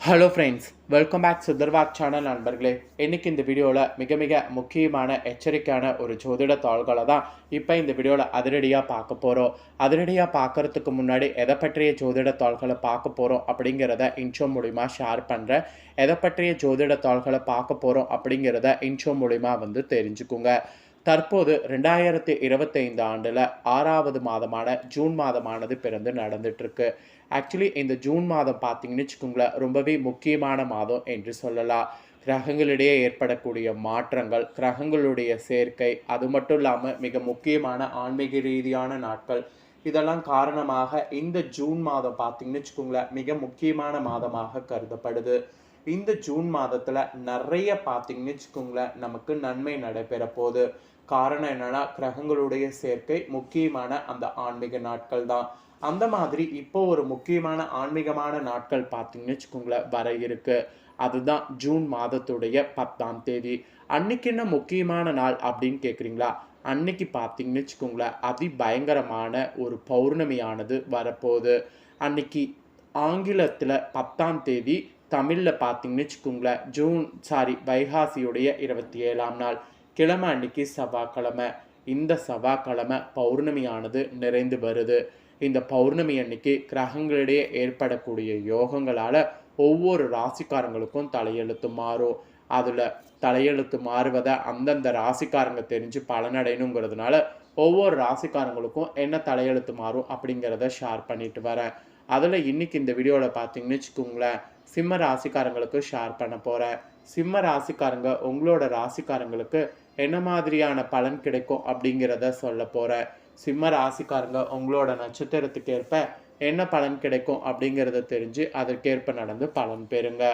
Hello friends, welcome back Sudharvak channel நண்பர்களே. இன்றைக்கி இந்த வீடியோவில் மிக மிக முக்கியமான எச்சரிக்கையான ஒரு ஜோதிட தாள்களை தான் இப்போ இந்த வீடியோவில் அதிரடியாக பார்க்க போகிறோம். அதிரடியாக பார்க்குறதுக்கு முன்னாடி எதை பற்றிய ஜோதிட தாள்களை பார்க்க போகிறோம் அப்படிங்கிறத இன்ட்ரோ மூலிமா ஷேர் பண்ணுறேன். எதை பற்றிய ஜோதிட தாள்களை பார்க்க போகிறோம் அப்படிங்கிறத இன்ட்ரோ மூலிமா தெரிஞ்சுக்குங்க. தற்போது 2025 ஆண்டில் 6வது மாதமான ஜூன் மாதமானது பிறந்து நடந்துட்டுருக்கு. ஆக்சுவலி இந்த ஜூன் மாதம் பார்த்தீங்கன்னு வச்சுக்கோங்களேன், ரொம்பவே முக்கியமான மாதம் என்று சொல்லலாம். கிரகங்களிடையே ஏற்படக்கூடிய மாற்றங்கள், கிரகங்களுடைய சேர்க்கை, அது மட்டும் இல்லாமல் மிக முக்கியமான ஆன்மீக ரீதியான நாட்கள், இதெல்லாம் காரணமாக இந்த ஜூன் மாதம் பார்த்தீங்கன்னு வச்சுக்கோங்களேன் மிக முக்கியமான மாதமாக கருதப்படுது. இந்த ஜூன் மாதத்தில் நிறைய பார்த்தீங்கன்னு வச்சுக்கோங்களேன் நமக்கு நன்மை நடைபெற போகுது. காரணம் என்னன்னா, கிரகங்களுடைய சேர்க்கை, முக்கியமான அந்த ஆன்மீக நாட்கள் தான். அந்த மாதிரி இப்போ ஒரு முக்கியமான ஆன்மீகமான நாட்கள் பார்த்தீங்கன்னு வச்சுக்கோங்களேன் வர இருக்கு. அதுதான் ஜூன் மாதத்துடைய 10ஆம் தேதி. அன்னைக்கு என்ன முக்கியமான நாள் அப்படின்னு கேட்குறீங்களா? அன்னைக்கு பார்த்தீங்கன்னு வச்சுக்கோங்களேன் பயங்கரமான ஒரு பௌர்ணமியானது வரப்போகுது. அன்னைக்கு ஆங்கிலத்தில் 10ஆம் தேதி, தமிழில் பார்த்தீங்கன்னு வச்சுக்கோங்களேன் வைகாசியுடைய 27ஆம் நாள், கிழமை அன்னைக்கு செவ்வாய்க்கிழமை. இந்த செவ்வாய்க்கிழமை பௌர்ணமியானது நிறைந்து வருது. இந்த பௌர்ணமி அன்னைக்கு கிரகங்களிடையே ஏற்படக்கூடிய யோகங்களால் ஒவ்வொரு ராசிக்காரங்களுக்கும் தலையெழுத்து மாறும். அதில் தலையெழுத்து மாறுவதை அந்தந்த ராசிக்காரங்க தெரிஞ்சு பலனடையணுங்கிறதுனால ஒவ்வொரு ராசிக்காரங்களுக்கும் என்ன தலையெழுத்து மாறும் அப்படிங்கிறத ஷேர் பண்ணிட்டு வரேன். அதில் இன்றைக்கி இந்த வீடியோவில் பார்த்தீங்கன்னு வச்சுக்கோங்களேன், சிம்ம ராசிக்காரங்களுக்கு ஷேர் பண்ண போகிறேன். சிம்ம ராசிக்காரங்க, உங்களோட ராசிக்காரங்களுக்கு என்ன மாதிரியான பலன் கிடைக்கும் அப்படிங்கிறத சொல்ல போகிறேன். சிம்ம ராசிக்காரங்க உங்களோட நட்சத்திரத்துக்கு ஏற்ப என்ன பலன் கிடைக்கும் அப்படிங்கிறத தெரிஞ்சு அதற்கேற்ப நடந்து பலன் பெறுங்க.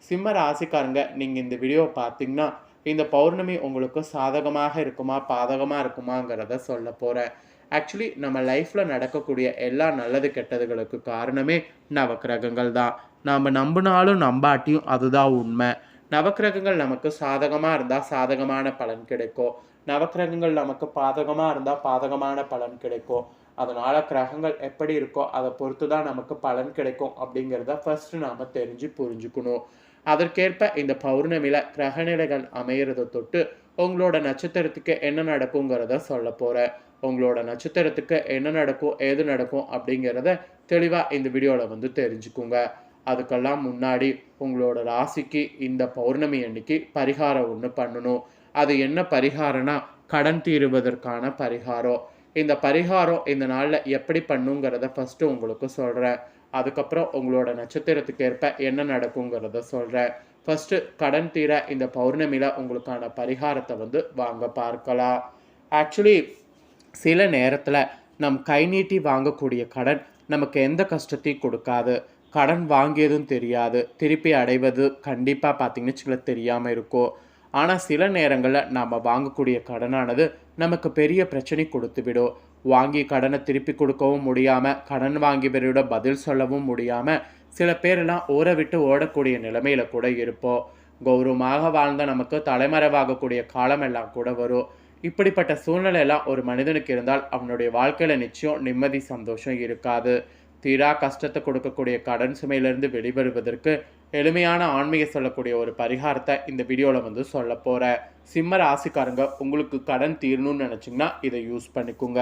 சிம்ம ராசிக்காரங்க, நீங்கள் இந்த வீடியோவை பார்த்தீங்கன்னா இந்த பௌர்ணமி உங்களுக்கு சாதகமாக இருக்குமா பாதகமாக இருக்குமாங்கிறத சொல்ல போகிறேன். ஆக்சுவலி நம்ம லைஃப்பில் நடக்கக்கூடிய எல்லா நல்லது கெட்டதுகளுக்கு காரணமே நவக்கிரகங்கள் தான். நாம் நம்பினாலும் நம்பாட்டியும் அதுதான் உண்மை. நவக்கிரகங்கள் நமக்கு சாதகமாக இருந்தால் சாதகமான பலன் கிடைக்கும், நவக்கிரகங்கள் நமக்கு பாதகமாக இருந்தால் பாதகமான பலன் கிடைக்கும். அதனால் கிரகங்கள் எப்படி இருக்கோ அதை பொறுத்து தான் நமக்கு பலன் கிடைக்கும் அப்படிங்கிறத ஃபஸ்ட்டு நாம் தெரிஞ்சு புரிஞ்சுக்கணும். அதற்கேற்ப இந்த பௌர்ணமியில் கிரகநிலைகள் அமையிறதை தொட்டு உங்களோட நட்சத்திரத்துக்கு என்ன நடக்குங்கிறத சொல்ல போகிறேன். உங்களோட நட்சத்திரத்துக்கு என்ன நடக்கும், ஏது நடக்கும் அப்படிங்கிறத தெளிவாக இந்த வீடியோவில் தெரிஞ்சுக்குங்க. அதுக்கெல்லாம் முன்னாடி உங்களோட ராசிக்கு இந்த பௌர்ணமி அன்னைக்கு பரிகாரம் ஒன்று பண்ணணும். அது என்ன பரிகாரம்னா, கடன் தீருவதற்கான பரிகாரம். இந்த பரிகாரம் இந்த நாளில் எப்படி பண்ணுங்கிறத ஃபஸ்ட்டு உங்களுக்கு சொல்கிறேன். அதுக்கப்புறம் உங்களோட நட்சத்திரத்துக்கு ஏற்ப என்ன நடக்குங்கிறத சொல்கிறேன். ஃபஸ்ட்டு கடன் தீர இந்த பௌர்ணமியில் உங்களுக்கான பரிகாரத்தை வாங்க பார்க்கலாம். ஆக்சுவலி சில நேரத்தில் நம் கை நீட்டி வாங்கக்கூடிய கடன் நமக்கு எந்த கஷ்டத்தையும் கொடுக்காது. கடன் வாங்கியதும் தெரியாது, திருப்பி அடைவது கண்டிப்பாக பார்த்தீங்கன்னு தெரியாமல் இருக்கும். ஆனால் சில நேரங்களில் நாம் வாங்கக்கூடிய கடனானது நமக்கு பெரிய பிரச்சனை கொடுத்து விடும். வாங்கி கடனை திருப்பி கொடுக்கவும் முடியாமல், கடன் வாங்கியவரோட பதில் சொல்லவும் முடியாமல் சில பேரெல்லாம் ஊரை விட்டு ஓடக்கூடிய நிலைமையில் கூட இருப்போம். கௌரவமாக வாழ்ந்த நமக்கு தலைமறைவாகக்கூடிய காலமெல்லாம் கூட வரும். இப்படிப்பட்ட சூழ்நிலையெல்லாம் ஒரு மனிதனுக்கு இருந்தால் அவனுடைய வாழ்க்கையில் நிச்சயம் நிம்மதி சந்தோஷம் இருக்காது. தீரா கஷ்டத்தை கொடுக்கக்கூடிய கடன் சுமையிலிருந்து வெளிவருவதற்கு எளிமையான ஆன்மீக சொல்லக்கூடிய ஒரு பரிகாரத்தை இந்த வீடியோவில் சொல்ல போகிறேன். சிம்ம ராசிக்காரங்க, உங்களுக்கு கடன் தீரணும்னு நினச்சிங்கன்னா இதை யூஸ் பண்ணிக்கோங்க.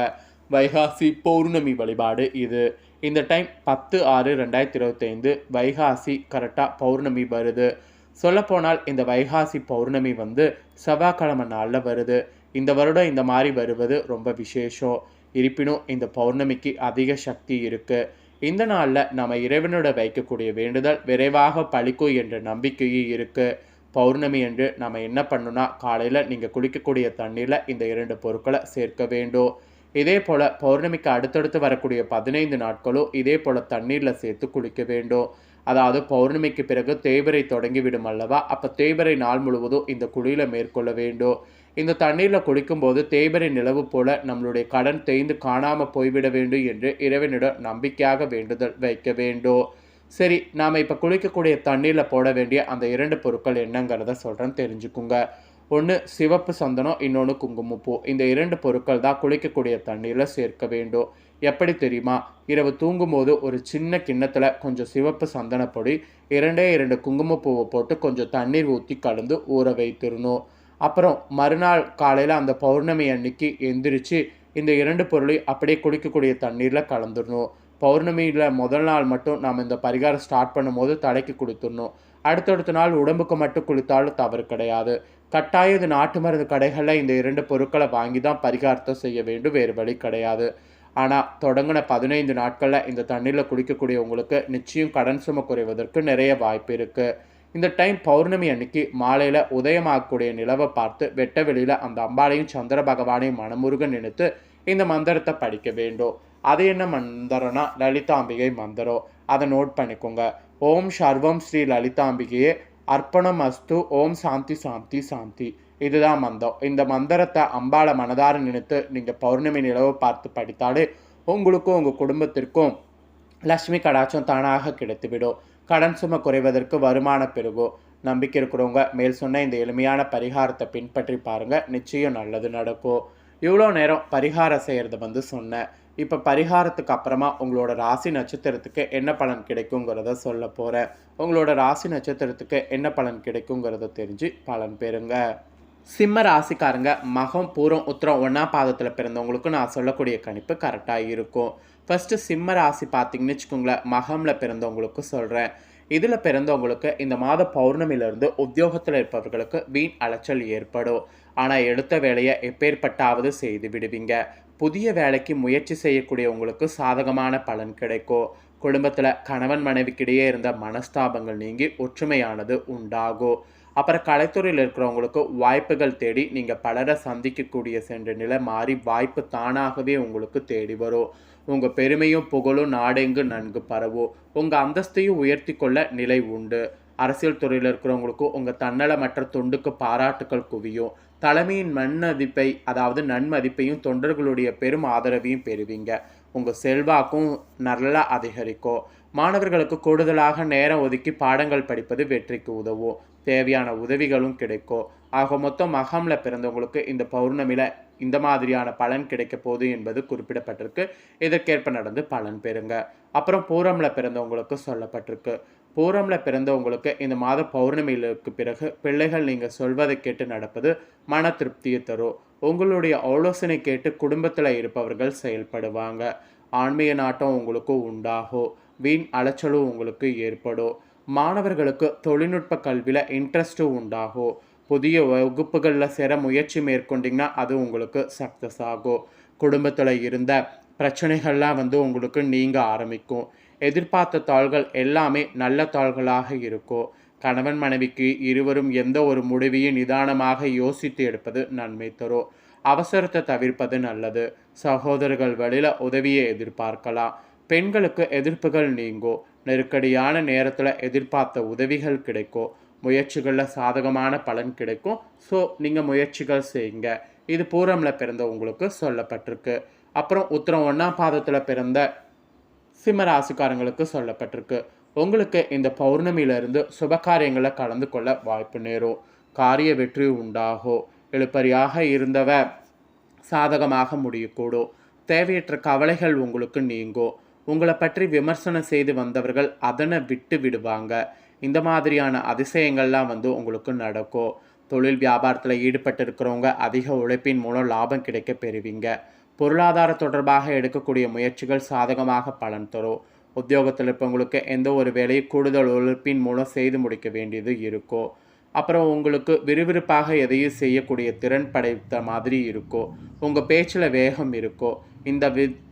வைகாசி பௌர்ணமி வழிபாடு இது. இந்த டைம் 10/6/2025 வைகாசி கரெக்டாக பௌர்ணமி வருது. சொல்லப்போனால் இந்த வைகாசி பௌர்ணமி செவ்வாய்க்கிழமை நாளில் வருது. இந்த வருடம் இந்த மாதிரி வருவது ரொம்ப விசேஷம். இருப்பினும் இந்த பௌர்ணமிக்கு அதிக சக்தி இருக்குது. இந்த நாளில் நம்ம இறைவனோட வைக்கக்கூடிய வேண்டுதல் விரைவாக பழிக்கும் என்ற நம்பிக்கையும் இருக்குது. பௌர்ணமி என்று நம்ம என்ன பண்ணணும்னா, காலையில் நீங்கள் குளிக்கக்கூடிய தண்ணீரில் இந்த 2 பொருட்களை சேர்க்க வேண்டும். இதே போல் பௌர்ணமிக்கு அடுத்தடுத்து வரக்கூடிய 15 நாட்களும் இதே போல் தண்ணீரில் சேர்த்து குளிக்க வேண்டும். அதாவது பௌர்ணமிக்கு பிறகு தேய்பிறை தொடங்கிவிடும் அல்லவா, அப்போ தேய்பிறை நாள் முழுவதும் இந்த குளியில் மேற்கொள்ள வேண்டும். இந்த தண்ணீரில் குளிக்கும்போது தேய்பிறை நிலவு போல நம்மளுடைய கடன் தேய்ந்து காணாமல் போய்விட வேண்டும் என்று இறைவனிடம் நம்பிக்கையாக வேண்டுதல் வைக்க வேண்டும். சரி, நாம் இப்போ குளிக்கக்கூடிய தண்ணீரில் போட வேண்டிய அந்த 2 பொருட்கள் என்னங்கிறத சொல்கிறேன், தெரிஞ்சுக்குங்க. ஒன்று சிவப்பு சந்தனம், இன்னொன்று குங்குமப்பூ. இந்த 2 பொருட்கள் தான் குளிக்கக்கூடிய தண்ணீரில் சேர்க்க வேண்டும். எப்படி தெரியுமா? இரவு தூங்கும்போது ஒரு சின்ன கிண்ணத்தில் கொஞ்சம் சிவப்பு சந்தனப்பொடி, 2 குங்குமப்பூவை போட்டு கொஞ்சம் தண்ணீர் ஊற்றி கலந்து ஊற வைத்திடணும். அப்புறம் மறுநாள் காலையில் அந்த பௌர்ணமி அன்னைக்கு எந்திரிச்சு இந்த 2 பொருளையும் அப்படியே குடிக்கக்கூடிய தண்ணீரில் கலந்துடணும். பௌர்ணமியில் முதல் நாள் மட்டும் நாம் இந்த பரிகாரம் ஸ்டார்ட் பண்ணும்போது தலைக்கு குளித்துடணும். அடுத்தடுத்த நாள் உடம்புக்கு மட்டும் குளித்தாலும் தவறு கிடையாது. கட்டாயம் இது நாட்டு மருந்து கடைகளில் இந்த 2 பொருட்களை வாங்கி தான் பரிகாரத்தை செய்ய வேண்டும், வேறு வழி கிடையாது. ஆனால் தொடங்கின 15 நாட்களில் இந்த தண்ணீரில் குடிக்கக்கூடிய உங்களுக்கு நிச்சயம் கடன் சுமை குறைவதற்கு நிறைய வாய்ப்பு இருக்குது. இந்த டைம் பௌர்ணமி அன்னைக்கு மாலையில் உதயமாகக்கூடிய நிலவை பார்த்து வெட்ட வெளியில் அந்த அம்பாளையும் சந்திர பகவானையும் மனமுருக நினைத்து இந்த மந்திரத்தை படிக்க வேண்டும். அது என்ன மந்திரம்னா லலிதாம்பிகை மந்திரம். அதை நோட் பண்ணிக்கோங்க. ஓம் சர்வம் ஸ்ரீ லலிதாம்பிகையே அர்ப்பணம் அஸ்து, ஓம் சாந்தி சாந்தி சாந்தி. இதுதான் மந்திரம். இந்த மந்திரத்தை அம்பாளை மனதார நினைத்து நீங்கள் பௌர்ணமி நிலவை பார்த்து படித்தாலே உங்களுக்கும் உங்கள் குடும்பத்திற்கும் லட்சுமி கடாட்சம் தானாக கிடைத்துவிடும். கடன் சுமை குறைவதற்கு வருமானம் பெருகும். நம்பிக்கை இருக்கிறவங்க மேல் சொன்ன இந்த எளிமையான பரிகாரத்தை பின்பற்றி பாருங்கள், நிச்சயம் நல்லது நடக்கும். இவ்வளோ நேரம் பரிகாரம் செய்கிறது சொன்னேன். இப்போ பரிகாரத்துக்கு அப்புறமா உங்களோட ராசி நட்சத்திரத்துக்கு என்ன பலன் கிடைக்குங்கிறத சொல்ல போகிறேன். உங்களோட ராசி நட்சத்திரத்துக்கு என்ன பலன் கிடைக்குங்கிறத தெரிஞ்சு பலன் பெறுங்க. சிம்ம ராசிக்காரங்க மகம் பூரம் உத்திரம் 1ஆம் பாதத்தில் பிறந்தவங்களுக்கு நான் சொல்லக்கூடிய கணிப்பு கரெக்டாக இருக்கும். ஃபஸ்ட்டு சிம்ம ராசி பார்த்தீங்கன்னு வச்சுக்கோங்களேன், மகமில் பிறந்தவங்களுக்கு சொல்கிறேன். இதில் பிறந்தவங்களுக்கு இந்த மாத பௌர்ணமியிலிருந்து உத்தியோகத்தில் இருப்பவர்களுக்கு வீண் அலைச்சல் ஏற்படும். ஆனால் எடுத்த வேலையை எப்பேற்பட்டாவது செய்து விடுவீங்க. புதிய வேலைக்கு முயற்சி செய்யக்கூடியவங்களுக்கு சாதகமான பலன் கிடைக்கும். குடும்பத்தில் கணவன் மனைவிக்கிடையே இருந்த மனஸ்தாபங்கள் நீங்கி ஒற்றுமையானது உண்டாகும். அப்புறம் கலைத்துறையில் இருக்கிறவங்களுக்கு வாய்ப்புகள் தேடி நீங்கள் பலரை சந்திக்கக்கூடிய சென்ற நிலை மாறி வாய்ப்பு தானாகவே உங்களுக்கு தேடி வரும். உங்கள் பெருமையும் புகழும் நாடெங்கு நன்கு பரவும். உங்கள் அந்தஸ்தையும் உயர்த்தி கொள்ள நிலை உண்டு. அரசியல் துறையில் இருக்கிறவங்களுக்கும் உங்கள் தன்னலமற்ற தொண்டுக்கு பாராட்டுக்கள் குவியும். தலைமையின் மண்மதிப்பை அதாவது நன்மதிப்பையும் தொண்டர்களுடைய பெரும் ஆதரவையும் பெறுவீங்க. உங்கள் செல்வாக்கும் நல்லா அதிகரிக்கும். மாணவர்களுக்கு கூடுதலாக நேரம் ஒதுக்கி பாடங்கள் படிப்பது வெற்றிக்கு உதவும். தேவையான உதவிகளும் கிடைக்கும். ஆக மொத்தம் மகமில் பிறந்தவங்களுக்கு இந்த பௌர்ணமியில் இந்த மாதிரியான பலன் கிடைக்க போகுது என்பது குறிப்பிடப்பட்டிருக்கு. இதற்கேற்ப நடந்து பலன் பெறுங்க. அப்புறம் பூரமில் பிறந்தவங்களுக்கு சொல்லப்பட்டிருக்கு. பூரமில் பிறந்தவங்களுக்கு இந்த மாத பௌர்ணமியிலுக்கு பிறகு பிள்ளைகள் நீங்கள் சொல்வதை கேட்டு நடப்பது மன திருப்தியை தரும். உங்களுடைய ஆலோசனை கேட்டு குடும்பத்தில் இருப்பவர்கள் செயல்படுவாங்க. ஆன்மீக நாட்டம் உங்களுக்கு உண்டாகும். வீண் அலைச்சலும் உங்களுக்கு ஏற்படும். மாணவர்களுக்கு தொழில்நுட்ப கல்வியில் இன்ட்ரெஸ்ட்டும் உண்டாகும். புதிய வகுப்புகளில் சேர முயற்சி மேற்கொண்டிங்கன்னா அது உங்களுக்கு சக்ஸஸ் ஆகும். குடும்பத்தில் இருந்த பிரச்சனைகள்லாம் உங்களுக்கு நீங்க ஆரம்பிக்கும். எதிர்பார்த்த தாள்கள் எல்லாமே நல்ல தாள்களாக இருக்கும். கணவன் மனைவிக்கு இருவரும் எந்த ஒரு முடிவையும் நிதானமாக யோசித்து எடுப்பது நன்மை தரும். அவசரத்தை தவிர்ப்பது நல்லது. சகோதரர்கள் வழியில் உதவியை எதிர்பார்க்கலாம். பெண்களுக்கு எதிர்ப்புகள் நீங்கும். நெருக்கடியான நேரத்தில் எதிர்பார்த்த உதவிகள் கிடைக்கும். முயற்சிகளில் சாதகமான பலன் கிடைக்கும். ஸோ நீங்கள் முயற்சிகள் செய்யுங்க. இது பூரமில் பிறந்த உங்களுக்கு சொல்லப்பட்டிருக்கு. அப்புறம் உத்திரம் 1ஆம் பாதத்தில் பிறந்த சிம்ம ராசிக்காரங்களுக்கு சொல்லப்பட்டிருக்கு. உங்களுக்கு இந்த பௌர்ணமியிலிருந்து சுபகாரியங்களில் கலந்து கொள்ள வாய்ப்பு நேரும். காரிய வெற்றி உண்டாகும். எழுப்பறியாக இருந்தவ சாதகமாக முடியக்கூடும். தேவையற்ற கவலைகள் உங்களுக்கு நீங்கும். உங்களை பற்றி விமர்சனம் செய்து வந்தவர்கள் அதனை விட்டு விடுவாங்க. இந்த மாதிரியான அதிசயங்கள்லாம் உங்களுக்கு நடக்கும். தொழில் வியாபாரத்தில் ஈடுபட்டு இருக்கிறவங்க அதிக உழைப்பின் மூலம் லாபம் கிடைக்க பெறுவீங்க. பொருளாதார தொடர்பாக எடுக்கக்கூடிய முயற்சிகள் சாதகமாக பலன் தரும். உத்தியோகத்தில் இருப்பவங்களுக்கு எந்த ஒரு வேலையை கூடுதல் உழைப்பின் மூலம் செய்து முடிக்க வேண்டியது இருக்கும். அப்புறம் உங்களுக்கு விறுவிறுப்பாக எதையும் செய்யக்கூடிய திறன் படைத்த மாதிரி இருக்கும். உங்கள் பேச்சில் வேகம் இருக்கும். இந்த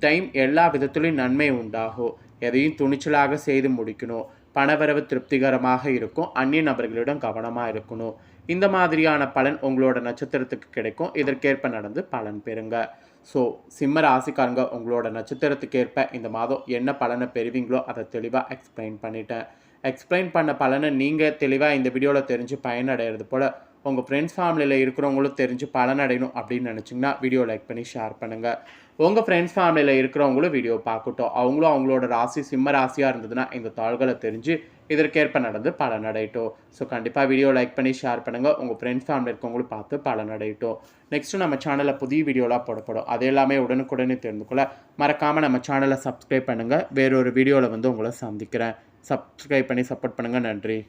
டைம் எல்லா விதத்துலையும் நன்மை உண்டாகும். எதையும் துணிச்சலாக செய்து முடிக்கணும். பணவரவு திருப்திகரமாக இருக்கும். அந்நிய நபர்களிடம் கவனமாக இருக்கணும். இந்த மாதிரியான பலன் உங்களோட நட்சத்திரத்துக்கு கிடைக்கும். இதற்கேற்ப நடந்து பலன் பெறுங்க. ஸோ சிம்ம ராசிக்காரங்க உங்களோட நட்சத்திரத்துக்கு ஏற்ப இந்த மாதம் என்ன பலனை பெறுவீங்களோ அதை தெளிவாக எக்ஸ்பிளைன் பண்ணிட்டேன். எக்ஸ்பிளைன் பண்ண பலனை நீங்கள் தெளிவாக இந்த வீடியோவில் தெரிஞ்சு பயனடைகிறது போல் உங்கள் ஃப்ரெண்ட்ஸ் ஃபேமிலியில் இருக்கிறவங்களும் தெரிஞ்சு பலனடையணும் அப்படின்னு நினச்சிங்கன்னா வீடியோ லைக் பண்ணி ஷேர் பண்ணுங்கள். உங்கள் ஃப்ரெண்ட்ஸ் ஃபேமிலியில் இருக்கிறவங்களும் வீடியோ பார்க்கட்டும். அவங்களும் அவங்களோட ராசி சிம்ம ராசியாக இருந்ததுன்னா இந்த தாள்களை தெரிஞ்சு இதற்கேற்ப நடந்து பலனடையட்டும். ஸோ கண்டிப்பாக வீடியோ லைக் பண்ணி ஷேர் பண்ணுங்கள். உங்கள் ஃப்ரெண்ட்ஸ் ஃபேமிலி இருக்கவங்களும் பார்த்து பலனடையட்டும். நெக்ஸ்ட்டு நம்ம சேனலில் புதிய வீடியோலாம் போடப்படும். அது எல்லாமே உடனுக்குடனே தெரிந்து கொள்ள மறக்காமல் நம்ம சேனலை சப்ஸ்கிரைப் பண்ணுங்கள். வேறொரு வீடியோவில் வந்து உங்களை சந்திக்கிறேன். சப்ஸ்கிரைப் பண்ணி சப்போர்ட் பண்ணுங்கள். நன்றி.